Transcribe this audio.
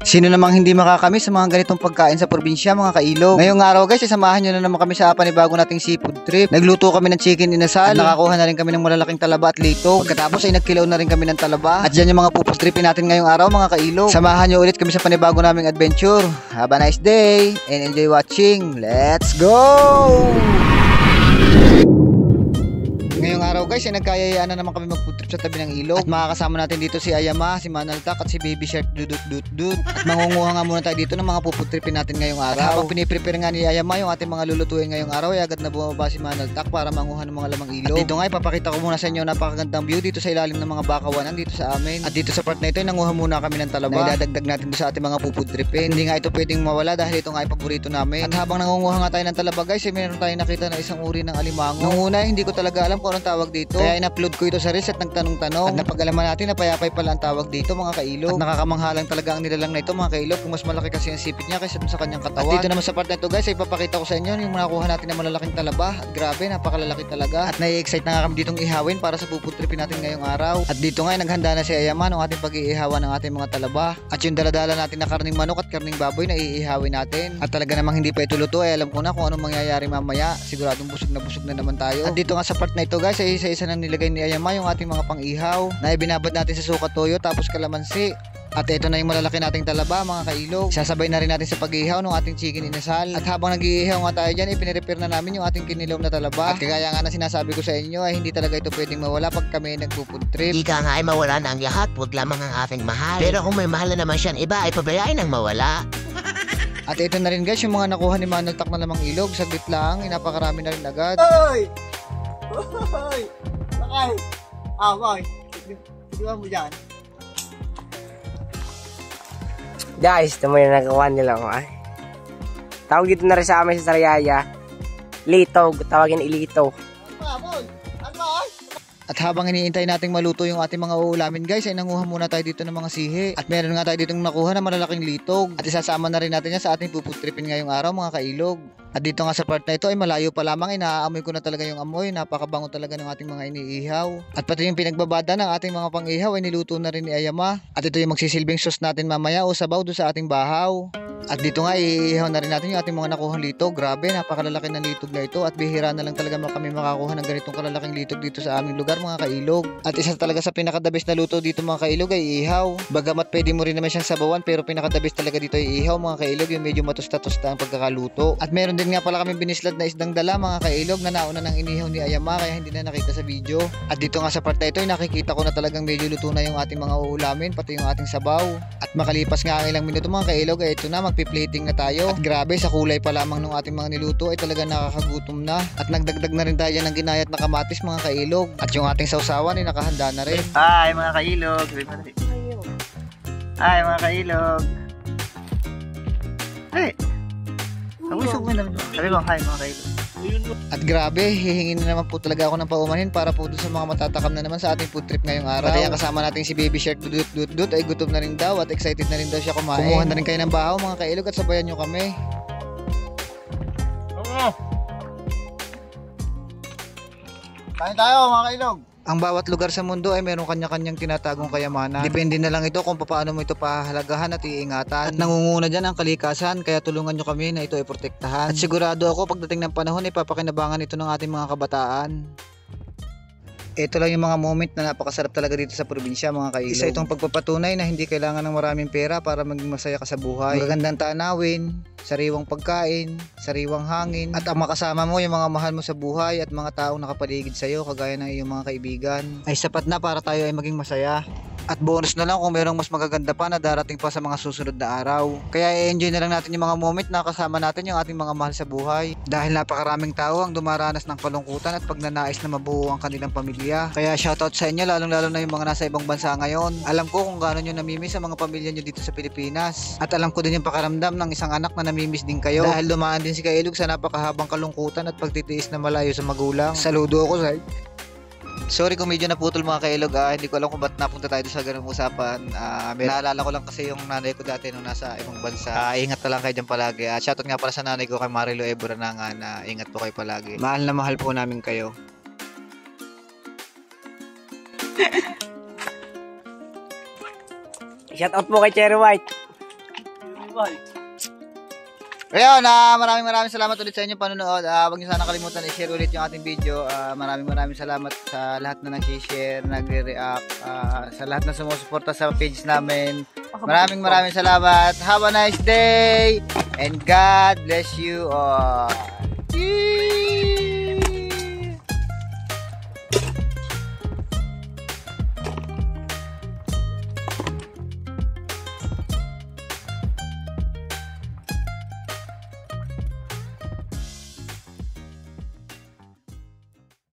Sino namang hindi makakamiss sa mga ganitong pagkain sa probinsya mga kailog. Ngayong araw guys, sasamahan nyo na naman kami sa panibago nating seafood trip. Nagluto kami ng chicken inasal, at nakakuha na rin kami ng malalaking talaba at litog. Pagkatapos ay nagkilaw na rin kami ng talaba. At dyan yung mga food tripin natin ngayong araw mga kailog. Samahan nyo ulit kami sa panibago naming adventure. Have a nice day and enjoy watching. Let's go! Ngayong araw guys ay nagkayayaan na naman kami mag-food trip sa tabi ng ilog. At makakasama natin dito si Ayama, si Manaltak at si Baby Shark Dudut. At mangunguha nga muna tayo dito ng mga food tripin natin ngayong araw. At habang piniprepare nga ni Ayama yung ating mga lulutuin ngayong araw, ay agad na bumaba si Manaltak para manguha ng mga lamang ilog. At dito nga ipapakita ko muna sa inyo napakagandang view dito sa ilalim ng mga bakawanan dito sa amin. At dito sa part na ito ay nanguha muna kami ng talaba na idadagdag natin doon sa ating mga food tripin. Hindi nga ito pwedeng mawala dahil ito nga ay paborito namin. At habang nangunguha nga tayo ng talaba guys, ay meron tayong nakita na isang uri ng alimango. Nung una hindi ko talaga alam kung anong tawag dito. Kaya in-upload ko ito sa Reels at nagtanong-tanong. At napag-alaman natin na payapay pala ang tawag dito mga kailog. At nakakamanghalang talaga ang nilalang na ito mga kailog. Kung mas malaki kasi ang sipit niya kaysa sa kanyang katawan. At dito naman sa part na ito guys ay ipapakita ko sa inyo yung nakuha natin na malalaking talaba. At grabe, napakalalaki talaga. At nai-excite na nga kami ditong ihawin para sa food tripin natin ngayong araw. At dito nga ay naghanda na si Ayama ng ating pag-iihawan ng ating mga talaba. At yung daladala natin na karning manok at karning baboy na iihawin natin. At talaga namang hindi pa ito luto ay alam ko na kung anong mangyayari mamaya. Siguradong busog na naman tayo. At dito nga sa part na ito guys ay isa-isa nang nilagay ni Ayama yung ating mga pang-ihaw na ibinabad natin sa suka toyo tapos kalamansi. At ito na yung malalaki nating talaba mga kailog. Sasabay na rin natin sa pag-ihaw ng ating chicken inasal. At habang nag-iihaw nga tayo dyan, ipinirepair na namin yung ating kinilaw na talaba. At kagaya nga na sinasabi ko sa inyo ay hindi talaga ito pwedeng mawala pag kami nagpo-food trip. Ika nga ay mawala na ang lahat, huwag lamang ang ating mahal. Pero kung may mahal na naman siyan iba ay pabayaan ang mawala. At ito na rin guys yung mga nakuha ni Manaltak na lamang ilog. Saglit lang, napakarami na rin agad. Hoy! Hoy! Sakay! Boy! Diba mo dyan? Guys, ito mo yung nagawa nila ko ay. Tawag dito na rin sa amin sa Sariaya. Litog, tawagin ilito. At habang iniintay nating maluto yung ating mga uulamin guys, ay nanguha muna tayo dito ng mga sihi. At meron nga tayo ditong nakuha na malalaking litog. At isasama na rin natin yan sa ating food tripin ngayong araw mga kailog. At dito nga sa part na ito ay malayo pa lamang, inaamoy ko na talaga yung amoy. Napakabango talaga ng ating mga iniihaw. At pati yung pinagbabada ng ating mga pang-ihaw ay niluto na rin ni Ayama. At ito yung magsisilbing sauce natin mamaya o sabaw doon sa ating bahaw. At dito nga iihaw na rin natin yung ating mga nakuhang litog. Grabe, napakalalaki ng litog na ito. At bihira na lang talaga kami makakuha ng ganitong kalalaking litog dito sa aming lugar mga kailog. At isa talaga sa pinakadabes na luto dito mga kailog ay ihaw. Bagamat pwede mo rin naman siyang sabawan, pero pinakadabes talaga dito ay ihaw mga kailog. Yung medyo matusta-tusta ang pagkakaluto. At meron din nga pala kami binislad na isdang dala mga kailog na nauna ng inihaw ni Ayama kaya hindi na nakita sa video. At dito nga sa part na ito ay nakikita ko na talagang medyo luto na yung ating mga uulamin pati yung ating sabaw. At makalipas nga ang ilang minuto mga kailog ay ito na magpi-plating na tayo. At grabe sa kulay pa lamang ng ating mga niluto ay talaga nakakagutom na. At nagdagdag na rin tayo ng ginayat na kamatis mga kailog. At yung ating sausawan ay nakahanda na rin. Hi mga kailog! Hi mga kailog! Hey! Sabi ko, hi mga kailog. At grabe, hihingin na naman po talaga ako ng paumanhin para po doon sa mga matatakam na naman sa ating food trip ngayong araw. Pati ang kasama natin si Baby Shark Dudut ay gutom na rin daw at excited na rin daw siya kumain. Kumuha na rin kayo ng bahaw mga kailog at sabayan nyo kami. Kain tayo mga kailog! Ang bawat lugar sa mundo ay meron kanya-kanyang tinatagong kayamanan. Depende na lang ito kung paano mo ito pahalagahan at iingatan. At nangunguna dyan ang kalikasan, kaya tulungan nyo kami na ito ay protektahan. At sigurado ako pagdating ng panahon ay papakinabangan ito ng ating mga kabataan. Ito lang yung mga moment na napakasarap talaga dito sa probinsya mga kailog. Isa itong pagpapatunay na hindi kailangan ng maraming pera para maging masaya ka sa buhay. Magagandang tanawin, sariwang pagkain, sariwang hangin, at ang makasama mo yung mga mahal mo sa buhay at mga taong nakapaligid sa iyo kagaya ng iyong mga kaibigan ay sapat na para tayo ay maging masaya. At bonus na lang kung merong mas magaganda pa na darating pa sa mga susunod na araw. Kaya i-enjoy na lang natin yung mga moment na kasama natin yung ating mga mahal sa buhay. Dahil napakaraming tao ang dumaranas ng kalungkutan at pagnanais na mabuo ang kanilang pamilya. Kaya shoutout sa inyo lalong-lalo na yung mga nasa ibang bansa ngayon. Alam ko kung gaano nyo namimiss ang mga pamilya nyo dito sa Pilipinas. At alam ko din yung pakaramdam ng isang anak na namimiss din kayo. Dahil dumaan din si Kailog sa napakahabang kalungkutan at pagtitiis na malayo sa magulang. Saludo ako sa Sorry kung medyo naputol mga kailog, hindi ko alam kung ba't napunta tayo sa ganung usapan. Naalala ko lang kasi yung nanay ko dati nung nasa ibang bansa. Ingat na lang kayo dyan palagi. Shoutout nga pala sa nanay ko kay Marilo Ebora na nga na ingat po kayo palagi. Mahal na mahal po namin kayo. Shoutout po kay Cherry White. Ayun, maraming salamat ulit sa inyong panonood. Huwag niyo sana kalimutan i-share ulit yung ating video. Maraming salamat sa lahat na nag-share, nagre-react, sa lahat na sumusuporta sa page namin. Maraming salamat. Have a nice day and God bless you all.